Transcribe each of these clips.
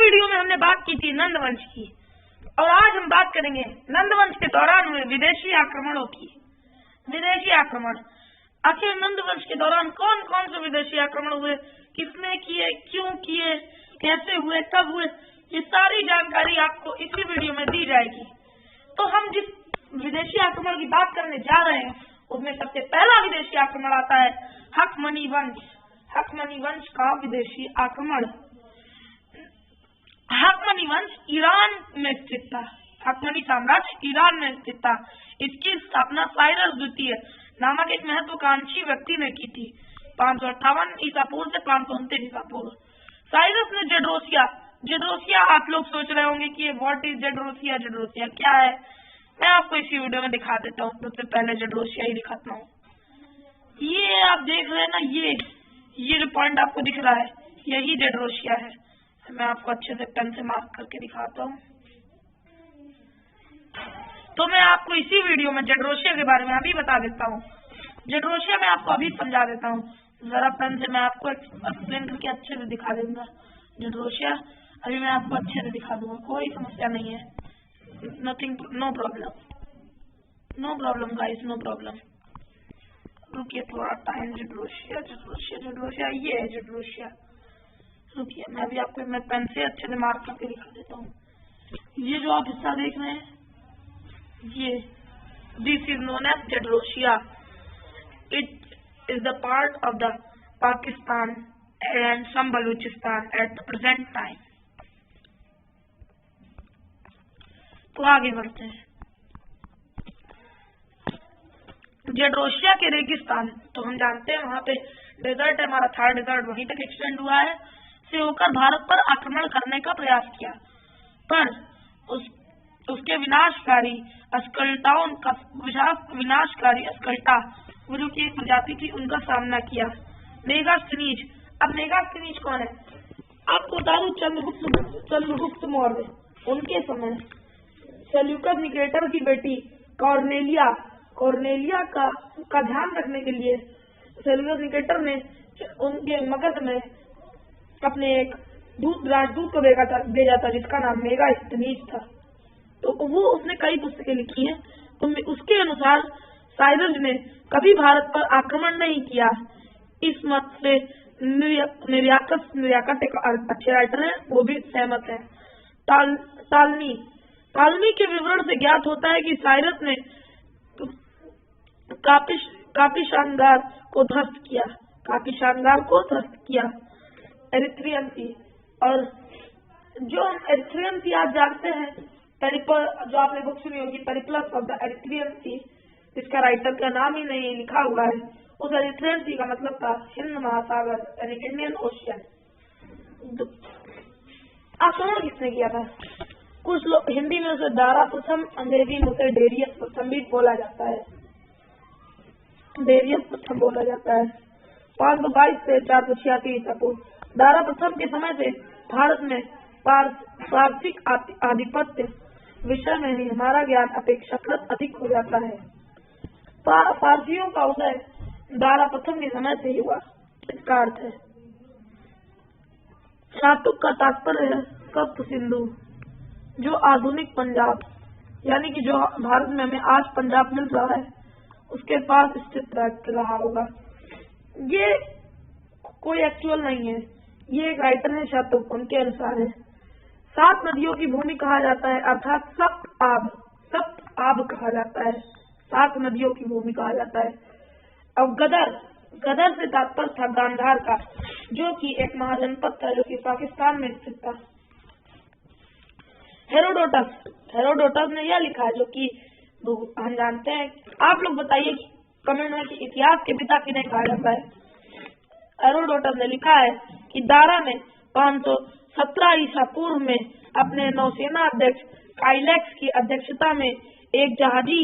Video में हमने बात की थी नंदवंश की, और आज हम बात करेंगे नंदवंश के दौरान हुए विदेशी आक्रमणों की। विदेशी आक्रमण, आखिर नंदवंश के दौरान कौन कौन से विदेशी आक्रमण हुए, किसने किए, क्यों किए, कैसे हुए, कब हुए, ये सारी जानकारी आपको इसी वीडियो में दी जाएगी। तो हम जिस विदेशी आक्रमण की बात करने जा रहे हैं उसमें सबसे पहला विदेशी आक्रमण आता है हखमनी वंश। हखमनी वंश का विदेशी आक्रमण। हखमनी वंश ईरान में स्थित था। हखमनी साम्राज्य ईरान में स्थित था। इसकी स्थापना साइरस द्वितीय नामक एक महत्वाकांक्षी व्यक्ति ने की थी 558 ईसा पूर्व से 529 ईसा पूर्व। साइरस ने जेड्रोसिया आप लोग सोच रहे होंगे कि व्हाट इज जेड्रोसिया, जेड्रोसिया क्या है। मैं आपको इसी वीडियो में दिखा देता हूँ। सबसे पहले जेड्रोसिया ही दिखाता हूँ। ये आप देख रहे हैं ना, ये जो पॉइंट आपको दिख रहा है यही जेड्रोसिया है। मैं आपको अच्छे से पेन से मार्क करके दिखाता हूँ। तो मैं आपको इसी वीडियो में जेड्रोसिया के बारे में अभी बता देता हूँ। जेड्रोसिया मैं आपको अभी समझा देता हूँ। जरा पेन से मैं आपको एक्सप्लेन करके अच्छे से दिखा दूंगा। जेड्रोसिया अभी मैं आपको अच्छे से दिखा दूंगा, कोई समस्या नहीं है। Nothing, no problem guys, no problem. रुकिए थोड़ा टाइम। जेड्रोसिया ये है जेड्रोसिया। रुकिए मैं अभी आपको मैं पेन से अच्छे से मार्क करके दिखा देता हूँ। ये जो आप हिस्सा देख रहे हैं ये this is known as Gedrosia. It is the part of the Pakistan and some Balochistan at the present time. तो आगे बढ़ते हैं। जेड्रोसिया के रेगिस्तान, तो हम जानते हैं वहाँ पे डेजर्ट है, हमारा थार डेजर्ट वहीं तक एक्सटेंड हुआ है, से होकर भारत पर आक्रमण करने का प्रयास किया, पर उसके विनाशकारी अस्कल्टाओं का वो जो की एक प्रजाति थी उनका सामना किया। मेगास्थनीज, अब मेगास्थनीज कौन है आपको बता दूं, चंद्रगुप्त मौर्य। उनके समय सेल्यूकस निकेटर की बेटी कॉर्नेलिया का ध्यान रखने के लिए सेल्यूकस निकेटर ने उनके मगध में अपने एक राजदूत को भेजा था जिसका नाम मेगास्थनीज था। तो वो उसने कई पुस्तकें लिखी हैं। तो उसके अनुसार साइरस ने कभी भारत पर आक्रमण नहीं किया। इस मत से निर्याकत एक अच्छे राइटर है, वो भी सहमत है। टालमी के विवरण से ज्ञात होता है कि साइरस ने काफी शानदार को ध्वस्त किया। एरिथ्रियन सी, और जो एरिथ्रियन सी आप जानते हैं, जो आपने बुक सुनी होगी पेरिप्लस ऑफ द एरिथ्रियन सी, जिसका राइटर का नाम ही नहीं लिखा हुआ है। उस एरिथ्रियन सी का मतलब था हिंद महासागर यानी इंडियन ओशियन। आक्रमण किसने किया था? कुछ लोग हिंदी में उसे दारा प्रथम, अंग्रेजी में उसे डेरियस प्रथम भी बोला जाता है। 522 से 486 ईसा पूर्व। दारा प्रथम के समय से भारत में पारसिक आधिपत्य विषय में ही हमारा ज्ञान अपेक्षाकृत अधिक हो जाता है। पारसियों का उदय दारा प्रथम के समय से ही हुआ, इसका अर्थ है। शातुक का तात्पर्य है सप्त सिंधु, जो आधुनिक पंजाब यानी कि जो भारत में हमें आज पंजाब मिल रहा है उसके पास स्थित रहा होगा। ये कोई एक्चुअल नहीं है, ये एक राइटर है शातुक, उनके अनुसार है। 7 नदियों की भूमि कहा जाता है, अर्थात सप्त आब कहा जाता है। 7 नदियों की भूमि कहा जाता है। अब गदर से तात्पर्य था गांधार का, जो कि एक महाजनपद था जो कि पाकिस्तान में स्थित था। हेरोडोटस ने यह लिखा है, जो कि हम जानते हैं। आप लोग बताइए कमेंट में कि इतिहास के पिता किन्हें कहा जाता है। हेरोडोटस ने लिखा है कि दारा ने 517 ईसा पूर्व में अपने नौसेना अध्यक्ष काइलेक्स की अध्यक्षता में एक जहाजी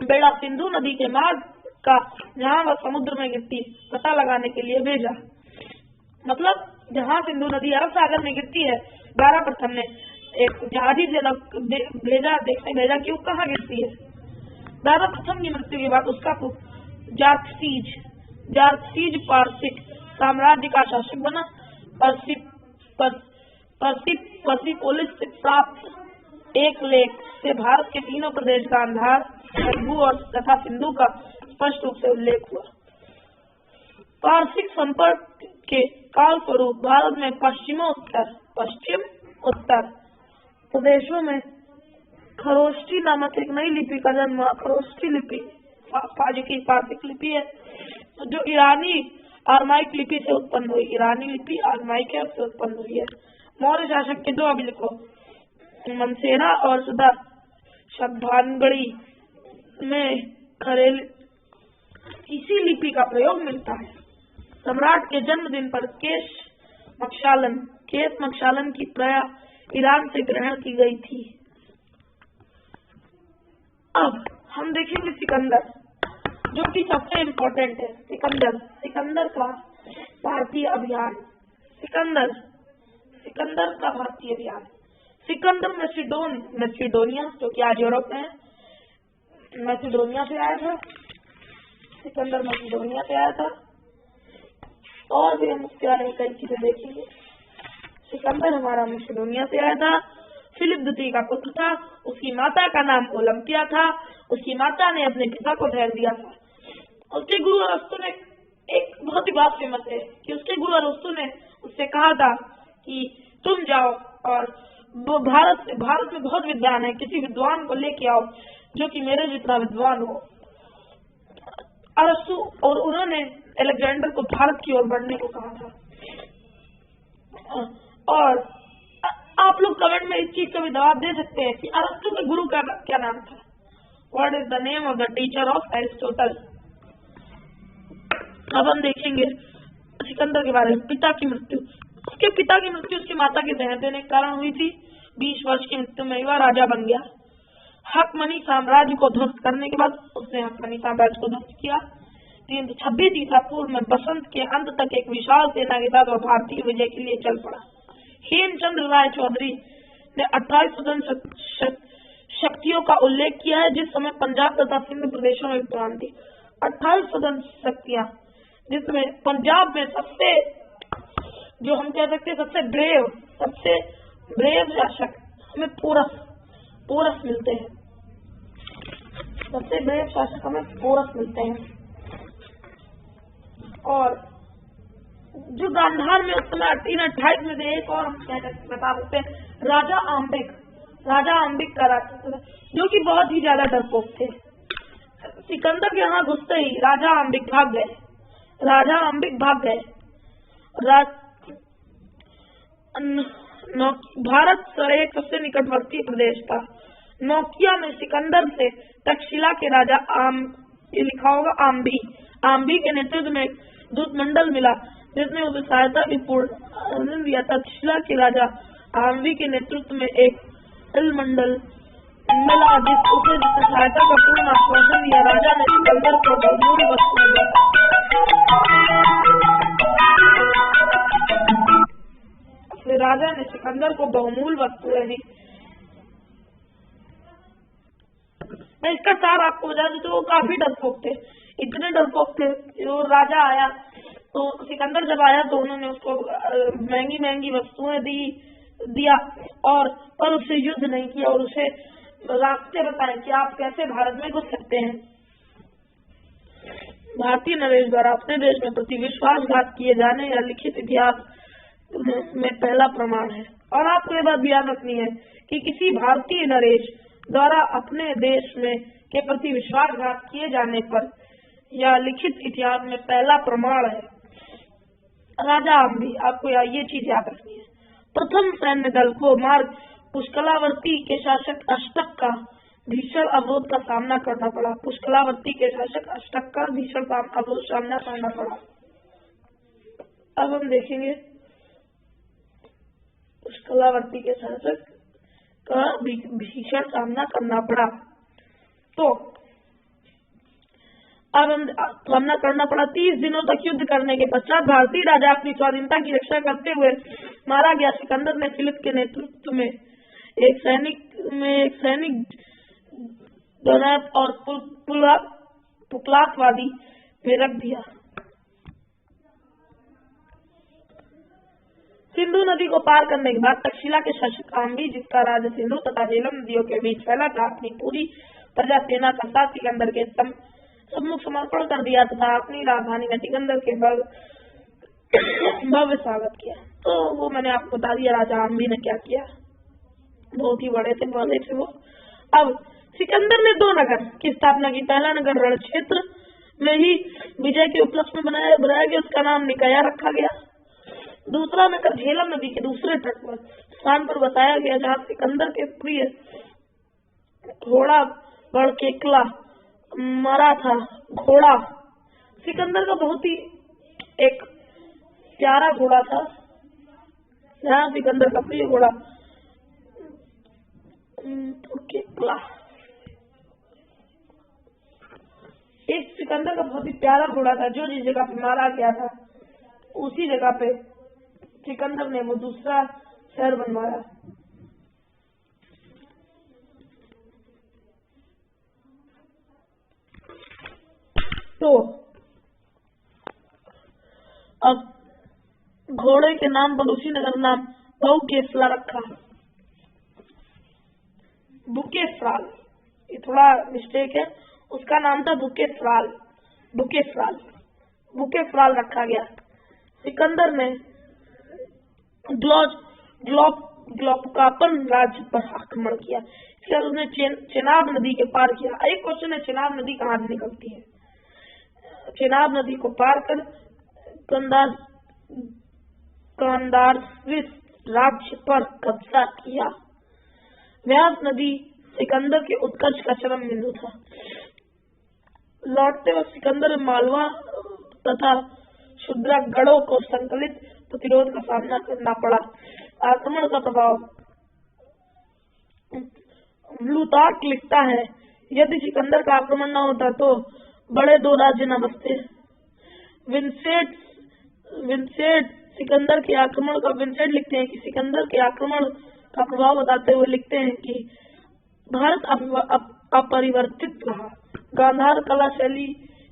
बेड़ा सिंधु नदी के मार्ग का जहां वह समुद्र में गिरती पता लगाने के लिए भेजा। मतलब जहां सिंधु नदी अरब सागर में गिरती है, दारा प्रथम ने एक जहाजी भेजा कि वो कहाँ गिरती है। दारा प्रथम की मृत्यु के बाद उसका जार्कसीज पारसिक साम्राज्य का शासक बना। पर्सिपोलिस से प्राप्त एक लेख से भारत के तीनों प्रदेश गांधार, तेलुगु और तथा सिंधु का स्पष्ट रूप से उल्लेख हुआ। पारसिक संपर्क के काल स्वरूप भारत में पश्चिम उत्तर प्रदेशों में खरोष्ठी नामक एक नई लिपि का जन्म हुआ। खरोष्ठी लिपि जो की पारसिक लिपि है, जो ईरानी आरमाइक लिपि से उत्पन्न हुई। ईरानी लिपि आरमाइक से उत्पन्न हुई है। मौर्य शासक के दो अभिलेखों मनसेरा और सुधा शब्दांगड़ी में खरेल इसी लिपि का प्रयोग मिलता है। सम्राट के जन्मदिन पर केश मक्षालन की प्रया ईरान से ग्रहण की गई थी। अब हम देखेंगे सिकंदर, जो कि सबसे इम्पोर्टेंट है। सिकंदर का भारतीय अभियान। सिकंदर का भारतीय अभियान। सिकंदर मैसिडोनिया, जो कि आज यूरोप में है, मैसिडोनिया से आया था। सिकंदर मैसिडोनिया से आया था। और भी हम उसके बारे में कई चीजें देखेंगे। सिकंदर हमारा मैसिडोनिया से आया था। फिलिप द्वितीय का पुत्र था। उसकी माता का नाम ओलंपिया था। उसकी माता ने अपने पिता को ठहर दिया था। उसके गुरु अरस्तु ने, एक बहुत ही बात फेमस है कि उसके गुरु अरस्तु ने उससे कहा था कि तुम जाओ और भारत में बहुत विद्वान है, किसी विद्वान को लेके आओ जो कि मेरे जितना विद्वान हो। अरस्तु और उन्होंने अलेक्जेंडर को भारत की ओर बढ़ने को कहा था। और आप लोग कमेंट में इस चीज का भी जवाब दे सकते हैं कि अरस्तु के गुरु का क्या नाम था। What is the name of the teacher of Aristotle. अब हम देखेंगे सिकंदर के बारे में। पिता की मृत्यु। उसके पिता की मृत्यु उसकी माता के देह देने के कारण हुई थी। 20 वर्ष की मृत्यु में वह राजा बन गया। हकमनी साम्राज्य को ध्वस्त करने के बाद उसने हकमनी साम्राज्य को ध्वस्त किया। 326 ईसा पूर्व में बसंत के अंत तक एक विशाल सेना के साथ वह भारतीय विजय के लिए चल पड़ा। हेमचंद्र राय चौधरी ने 28 स्वतंत्र शक्तियों का उल्लेख किया है जिस समय पंजाब तथा सिंध प्रदेशों में विद्यमान थी। 28 स्वतंत्र शक्तियां, जिसमें पंजाब में सबसे, जो हम कह सकते हैं सबसे ब्रेव शासक हमें पोरस मिलते हैं। सबसे ब्रेव शासक हमें पोरस मिलते हैं। और जो गांधार में उस समय 328 में से एक और हम बता सकते हैं, राजा आम्बिक का राजा, जो कि बहुत ही ज्यादा डरपोक थे। सिकंदर के यहाँ घुसते ही राजा आम्बिक भाग गए। भारत का एक सबसे निकटवर्ती प्रदेश था। नोकिया में सिकंदर से तक्षशिला के राजा लिखा होगा आम्बी के नेतृत्व में दूतमंडल मिला, जिसने उसे सहायता की पूर्ण दिया। तक्षशिला के राजा आम्बी के नेतृत्व में एक मंडल मिला, जिसने सहायता का पूर्ण आश्वासन दिया। राजा ने सिकंदर को बहुमूल्य वस्तुएं दी। राजा ने सिकंदर को बहुमूल्य वस्तुएं दी। मैं इसका सार आपको बता दूं तो वो काफी डरपोक थे, इतने डरपोक थे। जो राजा आया तो सिकंदर जब आया तो उन्होंने उसको महंगी वस्तुएं दिया और उससे युद्ध नहीं किया और उसे रास्ते बताए कि आप कैसे भारत में घुस सकते हैं। भारतीय नरेश द्वारा अपने देश में प्रति विश्वासघात किए जाने या लिखित इतिहास में पहला प्रमाण है। और आपको ये बात भी याद रखनी है कि किसी भारतीय नरेश द्वारा अपने देश में के प्रति विश्वासघात किए जाने पर या लिखित इतिहास में पहला प्रमाण है राजा आम्बी। आपको ये चीज याद रखनी है। प्रथम सैन्य दल को मार्ग पुष्कलावर्ती के शासक अष्टक का भीषण अवरोध का सामना करना पड़ा। पुष्कलावर्ती के शासक अष्टक का भीषण अवरोध सामना करना पड़ा। अब हम देखेंगे पुष्कलावर्ती के शासक का भीषण सामना करना पड़ा। तो अब हम सामना करना पड़ा। 30 दिनों तक युद्ध करने के पश्चात भारतीय राजा अपनी स्वाधीनता की रक्षा करते हुए मारा गया। सिकंदर ने फिलिप के नेतृत्व में एक सैनिक दोनात और पुकलातवादी में रख दिया। सिंधु नदी को पार करने के बाद तक्षशिला के शासक आम्बी, जिसका राज्य सिंधु तथा झेलम नदियों के बीच फैला था, अपनी पूरी प्रजा सेना के साथ सिकंदर के सम्मुख समर्पण कर दिया तथा अपनी राजधानी में सिकंदर के भव्य स्वागत किया। तो वो मैंने आपको बता दिया राजा आम्बी ने क्या किया, बहुत ही बड़े थे वो। अब सिकंदर ने 2 नगर की स्थापना की। पहला नगर रण क्षेत्र में ही विजय के उपलक्ष्य में बनाया गया, उसका नाम निकाया रखा गया। दूसरा नगर झेलम नदी के दूसरे तट पर स्थान पर बताया गया, जहाँ सिकंदर के प्रिय घोड़ा बड़केकला मरा था। घोड़ा सिकंदर का बहुत ही एक प्यारा घोड़ा था, यहाँ सिकंदर का प्रिय घोड़ा बड़केकला, एक सिकंदर का बहुत ही प्यारा घोड़ा था, जो जिस जगह पे मारा गया था उसी जगह पे सिकंदर ने वो दूसरा शहर बनवाया। तो अब घोड़े के नाम पर उसी नगर नाम बहुकेसला रखा। बुकेसराल, ये थोड़ा मिस्टेक है, उसका नाम था बुकेसराल। बुकेसराल रखा गया। सिकंदर ने ग्लोपकापन राज्य पर आक्रमण किया। इसके बाद उसने चेनाब नदी के पार किया। एक क्वेश्चन है, चेनाब नदी कहाँ से निकलती है? चेनाब नदी को पार कर कांदारविस राज्य पर कब्जा किया। व्यास नदी सिकंदर के उत्कर्ष का चरम बिंदु था। लौटते वक्त सिकंदर मालवा तथा शुद्रागढ़ों को संकलित प्रतिरोध का सामना करना पड़ा। आक्रमण का प्रभाव। प्लूतार्क लिखता है, यदि सिकंदर का आक्रमण न होता तो बड़े 2 राज्य न बचते। विंसेट सिकंदर के आक्रमण का विंसेट लिखते हैं कि सिकंदर के आक्रमण का प्रभाव बताते हुए लिखते हैं कि भारत अपरिवर्तित रहा। गांधार कला शैली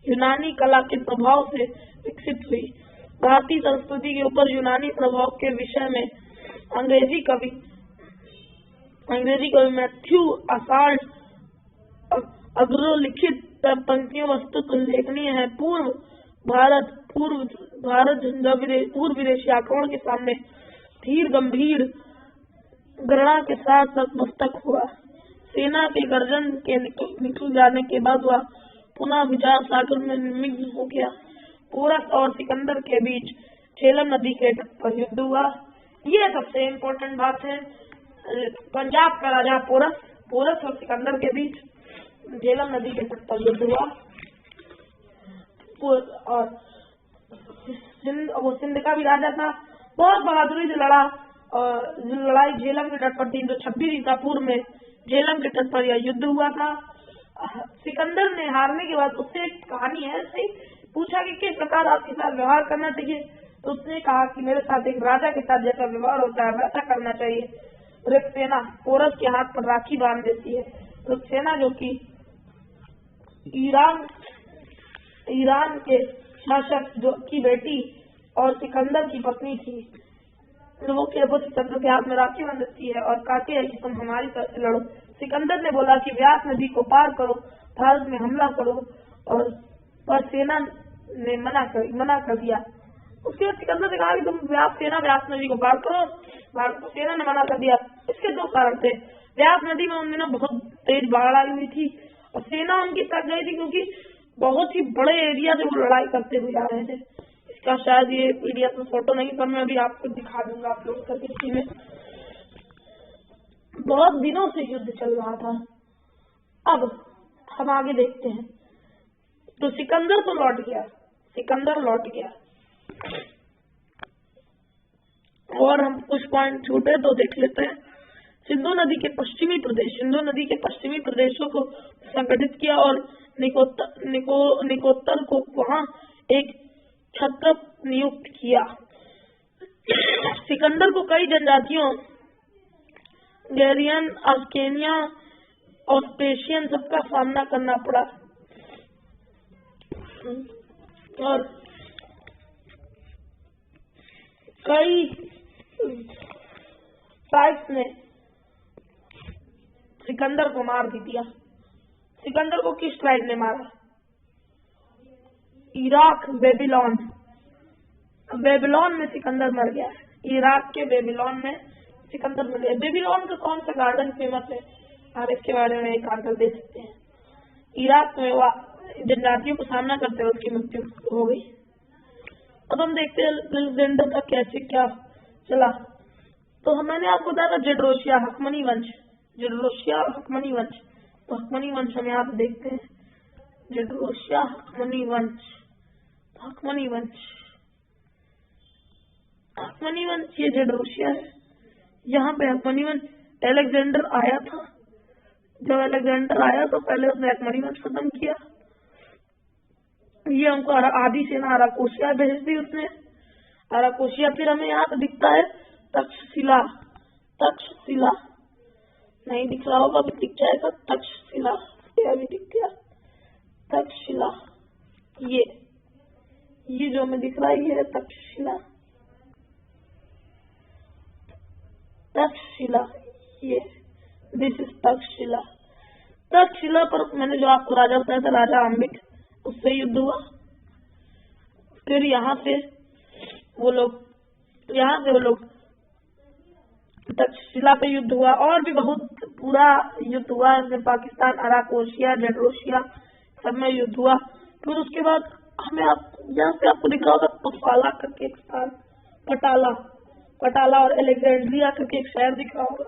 यूनानी कला के प्रभाव से विकसित हुई। भारतीय संस्कृति के ऊपर यूनानी प्रभाव के विषय में अंग्रेजी कवि मैथ्यू आसाल्ट अग्रलिखित पंक्तियों वस्तुतः उल्लेखनीय है। पूर्व भारत विदेशी आक्रमण के सामने धीर गंभीर गणना के साथ नतमस्तक हुआ। सेना के गर्जन के निकल जाने के बाद वह पुनः विचार सागर में निमग्न हो गया। पोरस और सिकंदर के बीच झेलम नदी के तट पर युद्ध हुआ। ये सबसे इम्पोर्टेंट बात है। पंजाब का राजा पोरस और सिकंदर के बीच झेलम नदी के तट पर युद्ध हुआ। और वो सिंध का भी राजा था, बहुत बहादुरी से लड़ा। और लड़ाई झेलम के तट पर 326 ईसा पूर्व में झेलम के तट पर यह युद्ध हुआ था। सिकंदर ने हारने के बाद उससे एक कहानी है, सही पूछा कि किस प्रकार आपके साथ व्यवहार करना चाहिए, तो उसने कहा कि मेरे साथ एक राजा के साथ जैसा व्यवहार होता है वैसा करना चाहिए। रिक्सेना पोरस के हाथ पर राखी बांध देती है। रिक्सेना जो कि ईरान के शासक जो की बेटी और सिकंदर की पत्नी थी, वो सिकंदर के हाथ में राखी बांध देती है और कहती है कि तुम हमारी तरफ से लड़ो। सिकंदर ने बोला कि व्यास नदी को पार करो, भारत में हमला करो, और पर सेना ने मना कर दिया। उसके बाद सिकंदर ने कहा कि तुम व्यास नदी को पार करो, सेना ने मना कर दिया। इसके 2 कारण थे। व्यास नदी में उन दिनों बहुत तेज बाढ़ आई हुई थी और सेना उनकी थक गई थी, क्योंकि बहुत ही बड़े एरिया से वो लड़ाई करते हुए आ रहे थे। इसका शायद ये पीडीएफ में फोटो नहीं, पर मैं अभी आपको दिखा दूंगा अपलोड करके। इसी में बहुत दिनों से युद्ध चल रहा था। अब हम आगे देखते हैं। तो सिकंदर तो लौट गया, और हम कुछ पॉइंट छूटे तो देख लेते हैं। सिंधु नदी के पश्चिमी प्रदेशों को संगठित किया और निकोत्तर को वहां एक छत्रप नियुक्त किया। सिकंदर को कई जनजातियों गैरियन, अस्केनिया, ऑस्ट्रेशियन सबका सामना करना पड़ा और कई साइक्स ने सिकंदर को मार दिया। सिकंदर को किस ट्राइब ने मारा? Iraq, Babylon. बेबीलोन में सिकंदर मर गया है। इराक के बेबीलोन में सिकंदर मर गया। बेबीलोन का कौन सा गार्डन फेमस है? आप इसके बारे में एक आंसर दे सकते हैं। इराक में जनजातियों को सामना करते हुए उसकी मृत्यु हो गई। अब हम देखते हैं अलेक्जेंडर का कैसे क्या चला। तो मैंने आपको बताया था जेड्रोसिया हकमनी वंश, जेड्रोसिया हकमनी वंश। तो हकमनी वंश हम यहाँ पे देखते हैं, जेड्रोसिया हकमनी वंश। हकमनी वंश, हकमनी वंश ये जेड्रोसिया है। यहाँ पे हकमनी वंश अलेक्जेंडर आया था। जब अलेक्जेंडर आया तो पहले उसने हकमनी वंश खत्म किया। ये हमको आदि सेना अराकोसिया भेज दी उसने। अराकोसिया फिर हमें यहाँ पे दिखता है तक्षशिला। तक्षशिला नहीं दिख रहा होगा, अभी दिख जाएगा। तक्षशिला अभी दिख गया। तक्षशिला ये जो हमें दिख रहा है ये है तक्षशिला। तक्षशिला ये दिस इज तक्षशिला। तक्षशिला पर मैंने जो आपको राजा बताया था, राजा अम्बिक, उससे युद्ध हुआ। फिर यहाँ से वो लोग तक्षशिला पे युद्ध हुआ। और भी बहुत पूरा युद्ध हुआ। पाकिस्तान, अराकोसिया, जेड्रोसिया सब में युद्ध हुआ। फिर उसके बाद हमें यहाँ पे आपको दिख रहा होगा पफाला करके एक स्थान, पटाला और अलेक्जेंड्रिया करके एक शहर दिख रहा होगा।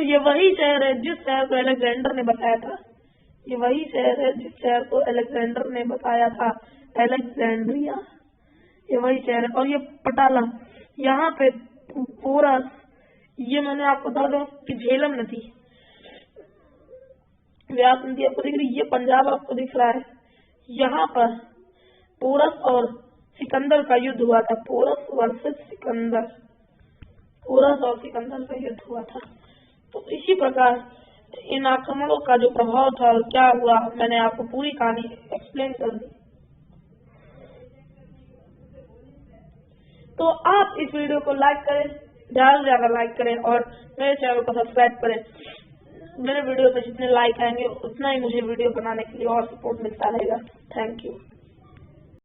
ये वही शहर है जिस शहर को अलेक्जेंडर ने बताया था। ये वही शहर है जिस शहर को अलेक्जेंडर ने बताया था, अलेक्जेंड्रिया। ये वही शहर है। और ये पटाला, यहाँ पे पूरा ये मैंने आपको बता दूं कि झेलम नदी, व्यास नदी आपको दिख रही है। ये पंजाब आपको दिख रहा है। यहाँ पर पोरस और सिकंदर का युद्ध हुआ था। पोरस वर्सेस सिकंदर, पोरस और सिकंदर का युद्ध हुआ था। तो इसी प्रकार इन आक्रमणों का जो प्रभाव था और क्या हुआ, मैंने आपको पूरी कहानी एक्सप्लेन कर दी। तो आप इस वीडियो को लाइक करें, ज्यादा से ज्यादा लाइक करें और मेरे चैनल को सब्सक्राइब करें। मेरे वीडियो पे जितने लाइक आएंगे उतना ही मुझे वीडियो बनाने के लिए और सपोर्ट मिलता रहेगा। Thank you.